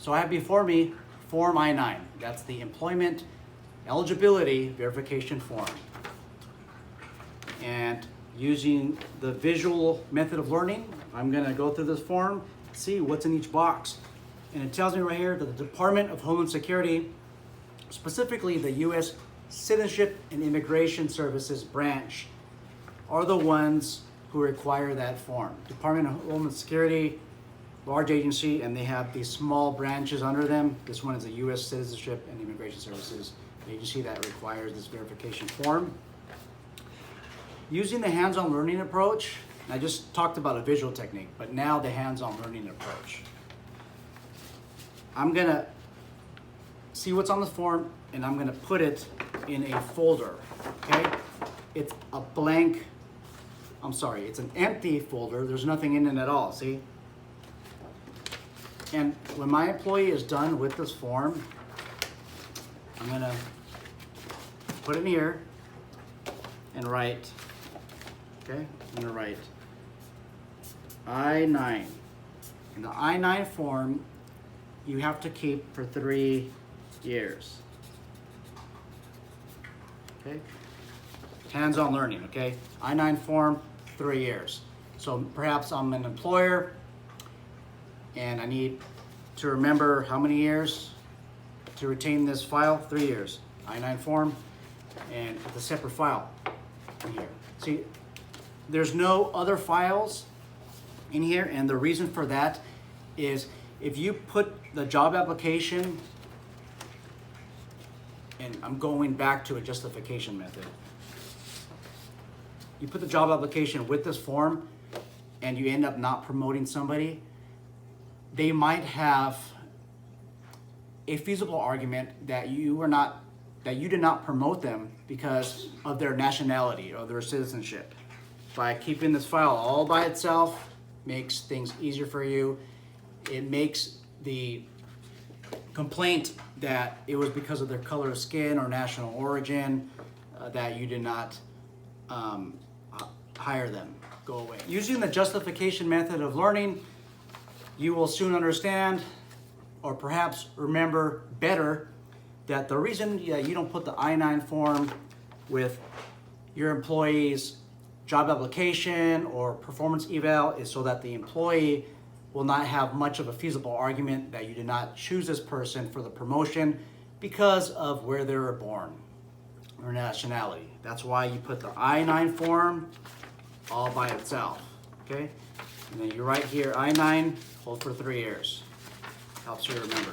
So I have before me Form I-9. That's the Employment Eligibility Verification Form. And using the visual method of learning, I'm gonna go through this form, see what's in each box. And it tells me right here that the Department of Homeland Security, specifically the U.S. Citizenship and Immigration Services branch, are the ones who require that form. Department of Homeland Security, large agency, and they have these small branches under them. This one is the U.S. Citizenship and Immigration Services agency that requires this verification form. Using the hands-on learning approach, I just talked about a visual technique, but now the hands-on learning approach. I'm gonna see what's on the form and I'm gonna put it in a folder, okay? It's a blank, it's an empty folder. There's nothing in it at all, see? And when my employee is done with this form, I'm gonna put it in here and write, okay? I'm gonna write I-9. And the I-9 form, you have to keep for 3 years. Okay? Hands-on learning, okay? I-9 form, 3 years. So perhaps I'm an employer and I need to remember how many years to retain this file, 3 years. I-9 form, and it's a separate file in here. See, there's no other files in here, and the reason for that is if you put the job application, and I'm going back to a justification method. You put the job application with this form and you end up not promoting somebody, they might have a feasible argument that you did not promote them because of their nationality or their citizenship. By keeping this file all by itself makes things easier for you. It makes the complaint that it was because of their color of skin or national origin that you did not hire them go away. Using the justification method of learning, you will soon understand, or perhaps remember better, that the reason you don't put the I-9 form with your employee's job application or performance eval is so that the employee will not have much of a feasible argument that you did not choose this person for the promotion because of where they were born or nationality. That's why you put the I-9 form all by itself, okay? And then you write here, I-9, hold for 3 years. Helps you remember.